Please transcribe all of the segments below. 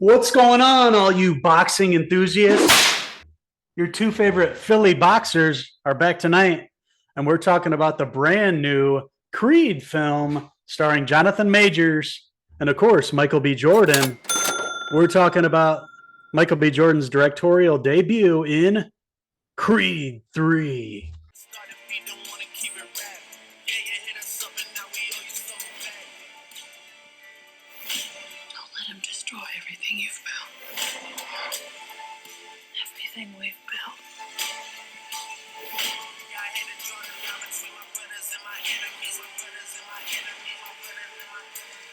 What's going on, all you boxing enthusiasts? Your two favorite Philly boxers are back tonight, and we're talking about the brand new Creed film starring Jonathan Majors and, of course, Michael B. Jordan. We're talking about Michael B. Jordan's directorial debut in Creed 3. Don't let him destroy everything you've built. Everything we've built.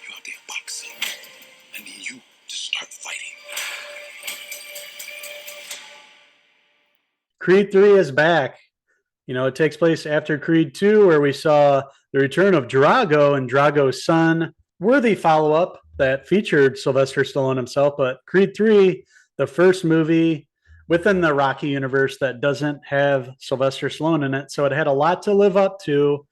You out there boxing. I need you to start fighting. Creed 3 is back. You know, it takes place after Creed 2, where we saw the return of Drago and Drago's son. Worthy follow up that featured Sylvester Stallone himself. But Creed 3, the first movie within the Rocky universe that doesn't have Sylvester Stallone in it. So it had a lot to live up to.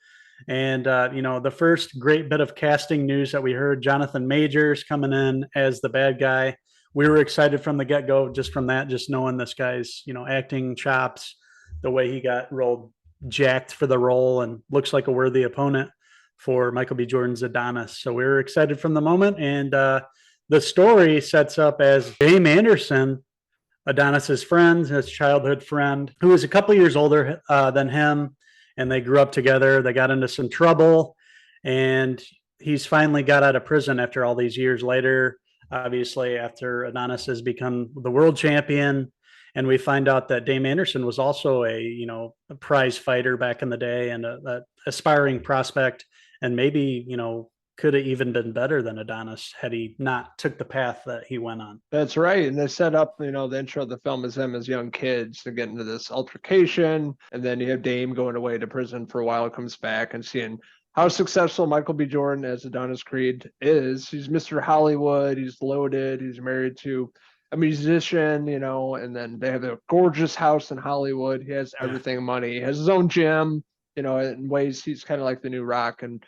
And, the first great bit of casting news that we heard, Jonathan Majors coming in as the bad guy. We were excited from the get go, just from that, just knowing this guy's, acting chops, the way he got rolled jacked for the role and looks like a worthy opponent for Michael B. Jordan's Adonis. So we were excited from the moment. And the story sets up as Dame Anderson, Adonis's friend, his childhood friend, who is a couple years older than him. And they grew up together. They got into some trouble. And he's finally got out of prison after all these years later. Obviously, after Adonis has become the world champion, and we find out that Dame Anderson was also a prize fighter back in the day and a aspiring prospect, and maybe could have even been better than Adonis had he not took the path that he went on. That's right. And they set up, the intro of the film is them as young kids to get into this altercation. And then you have Dame going away to prison for a while, comes back and seeing how successful Michael B. Jordan as Adonis Creed is. He's Mr. Hollywood. He's loaded. He's married to a musician, and then they have a gorgeous house in Hollywood. He has everything money. He has his own gym, in ways he's kind of like the new Rock and,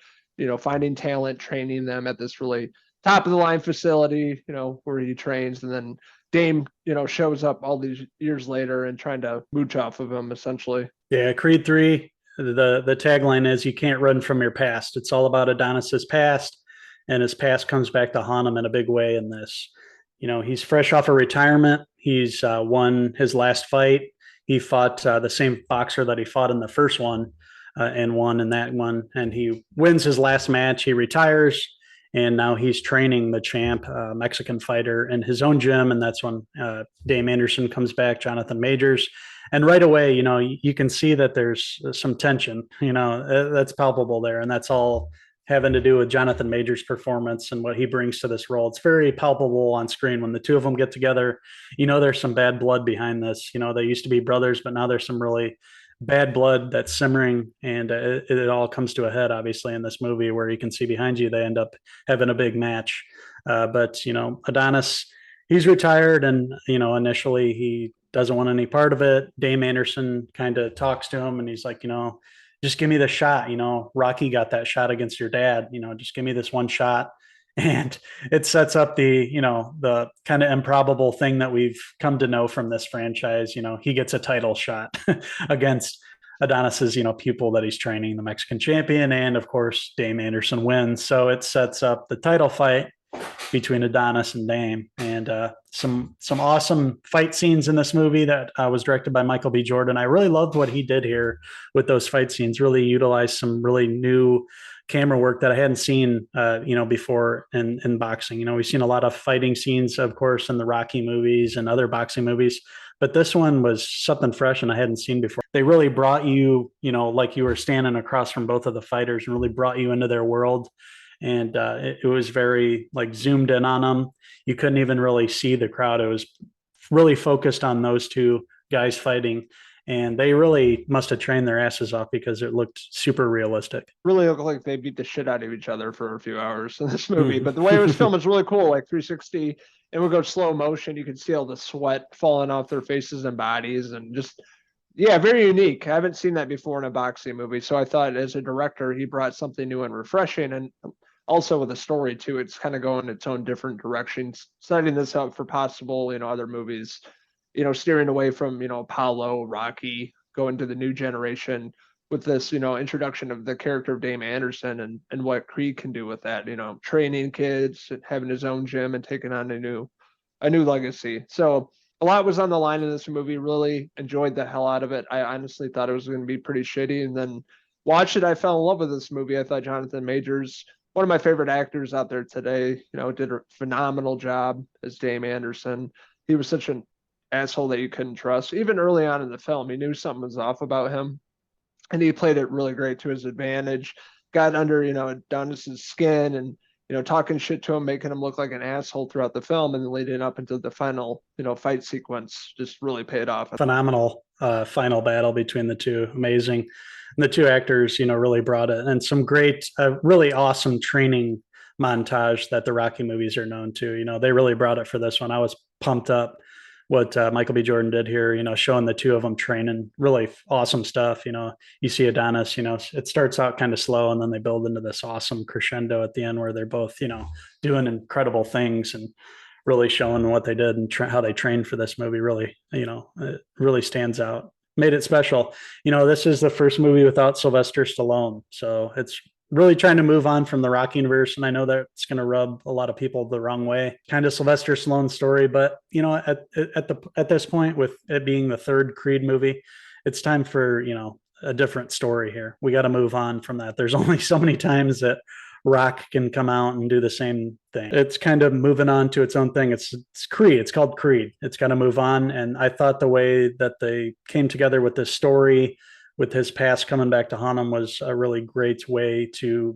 finding talent, training them at this really top of the line facility, where he trains. And then Dame, shows up all these years later and trying to mooch off of him essentially. Yeah. Creed 3, the tagline is you can't run from your past. It's all about Adonis's past, and his past comes back to haunt him in a big way in this. He's fresh off of retirement. He's won his last fight. He fought the same boxer that he fought in the first one and won in that one. And he wins his last match. He retires, and now he's training the champ, Mexican fighter, in his own gym. And that's when Dame Anderson comes back, Jonathan Majors. And right away, you can see that there's some tension, that's palpable there. And that's all having to do with Jonathan Majors' performance and what he brings to this role. It's very palpable on screen when the two of them get together. There's some bad blood behind this. They used to be brothers, but now there's some really bad blood that's simmering, and it all comes to a head, obviously, in this movie where you can see behind you they end up having a big match. But Adonis, he's retired, and initially he doesn't want any part of it. Dame Anderson kind of talks to him, and he's like, just give me the shot. Rocky got that shot against your dad. Just give me this one shot. And it sets up the kind of improbable thing that we've come to know from this franchise. He gets a title shot against Adonis's, pupil that he's training, the Mexican champion. And of course, Dame Anderson wins. So it sets up the title fight between Adonis and Dame, and some awesome fight scenes in this movie that was directed by Michael B. Jordan. I really loved what he did here with those fight scenes. Really utilized some really new camera work that I hadn't seen, before in boxing. We've seen a lot of fighting scenes, of course, in the Rocky movies and other boxing movies, but this one was something fresh and I hadn't seen before. They really brought you, like you were standing across from both of the fighters, and really brought you into their world. And it was very zoomed in on them. You couldn't even really see the crowd. It was really focused on those two guys fighting. And they really must have trained their asses off because it looked super realistic. Really looked like they beat the shit out of each other for a few hours in this movie. But the way it was filmed was really cool, like 360. It would go slow motion. You could see all the sweat falling off their faces and bodies, and just, very unique. I haven't seen that before in a boxing movie. So I thought as a director, he brought something new and refreshing. And also with a story too. It's kind of going its own different directions, setting this up for possible, other movies, steering away from, Apollo, Rocky, going to the new generation with this, introduction of the character of Damian Anderson and what Creed can do with that, training kids, having his own gym and taking on a new legacy. So a lot was on the line in this movie. Really enjoyed the hell out of it. I honestly thought it was going to be pretty shitty. And then watched it. I fell in love with this movie. I thought Jonathan Majors, one of my favorite actors out there today, did a phenomenal job as Dame Anderson. He was such an asshole that you couldn't trust. Even early on in the film, you knew something was off about him. And he played it really great to his advantage. Got under, Adonis's skin and, talking shit to him, making him look like an asshole throughout the film, and then leading up into the final, fight sequence just really paid off. Phenomenal final battle between the two. Amazing. And the two actors, really brought it. And some great, really awesome training montage that the Rocky movies are known to. They really brought it for this one. I was pumped up what Michael B. Jordan did here, showing the two of them training. Really awesome stuff. You see Adonis, it starts out kind of slow and then they build into this awesome crescendo at the end where they're both, doing incredible things and really showing what they did and how they trained for this movie. Really, it really stands out. Made it special. This is the first movie without Sylvester Stallone. So it's really trying to move on from the Rocky universe. And I know that it's going to rub a lot of people the wrong way. Kind of Sylvester Stallone story. But, at this point, with it being the third Creed movie, it's time for, a different story here. We got to move on from that. There's only so many times that Rock can come out and do the same thing. It's kind of moving on to its own thing. It's Creed. It's called Creed. It's got to move on. And I thought the way that they came together with this story, with his past coming back to haunt him, was a really great way to,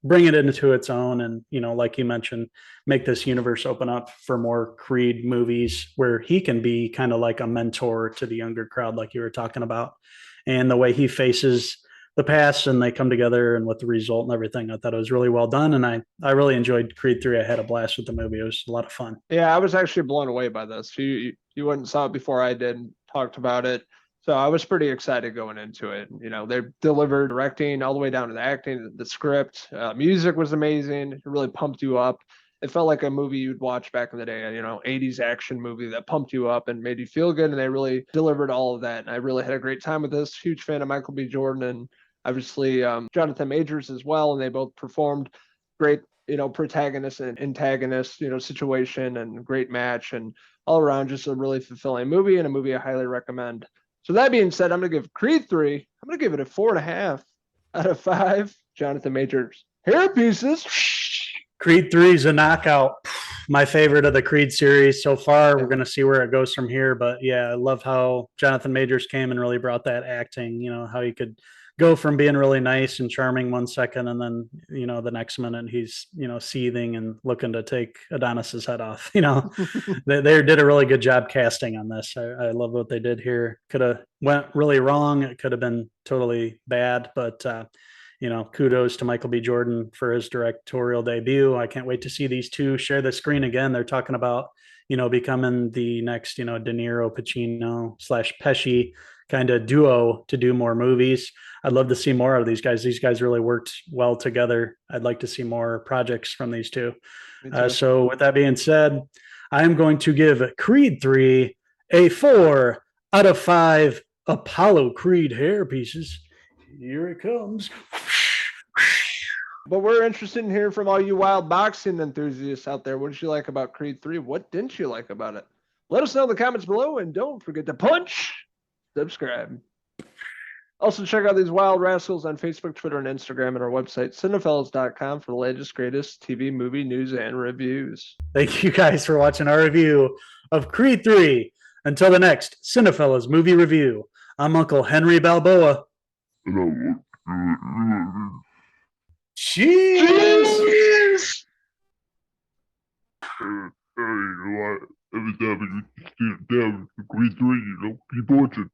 bring it into its own. And, like you mentioned, make this universe open up for more Creed movies where he can be kind of like a mentor to the younger crowd, like you were talking about. And the way he faces the past and they come together and with the result and everything, I thought it was really well done. And I really enjoyed Creed 3. I had a blast with the movie. It was a lot of fun. Yeah, I was actually blown away by this. You went and saw it before I did and talked about it. So I was pretty excited going into it. They delivered directing all the way down to the acting, the script, music was amazing. It really pumped you up. It felt like a movie you'd watch back in the day, 80s action movie that pumped you up and made you feel good. And they really delivered all of that. And I really had a great time with this. Huge fan of Michael B. Jordan and obviously Jonathan Majors as well. And they both performed great, protagonist and antagonist, situation and great match. And all around just a really fulfilling movie and a movie I highly recommend. So that being said, I'm going to give Creed 3, I'm going to give it a 4.5 out of 5 Jonathan Majors hair pieces. Creed 3 is a knockout. My favorite of the Creed series so far. We're going to see where it goes from here. But yeah, I love how Jonathan Majors came and really brought that acting, how he could go from being really nice and charming 1 second and then, the next minute he's, seething and looking to take Adonis's head off. They did a really good job casting on this. I love what they did here. Could have went really wrong. It could have been totally bad, but kudos to Michael B. Jordan for his directorial debut. I can't wait to see these two share the screen again. They're talking about, becoming the next, De Niro, Pacino / Pesci kind of duo to do more movies. I'd love to see more of these guys. These guys really worked well together. I'd like to see more projects from these two. So with that being said, I'm going to give Creed 3 a 4 out of 5 Apollo Creed hair pieces. Here it comes. But we're interested in hearing from all you wild boxing enthusiasts out there. What did you like about Creed 3? What didn't you like about it? Let us know in the comments below, and don't forget to punch, subscribe. Also, check out these wild rascals on Facebook, Twitter, and Instagram, and our website, Cinephellas.com, for the latest, greatest TV, movie, news, and reviews. Thank you guys for watching our review of Creed 3. Until the next Cinefellas movie review, I'm Uncle Henry Balboa. Cheers! Hey, every time you see it down, Creed 3, keep watching.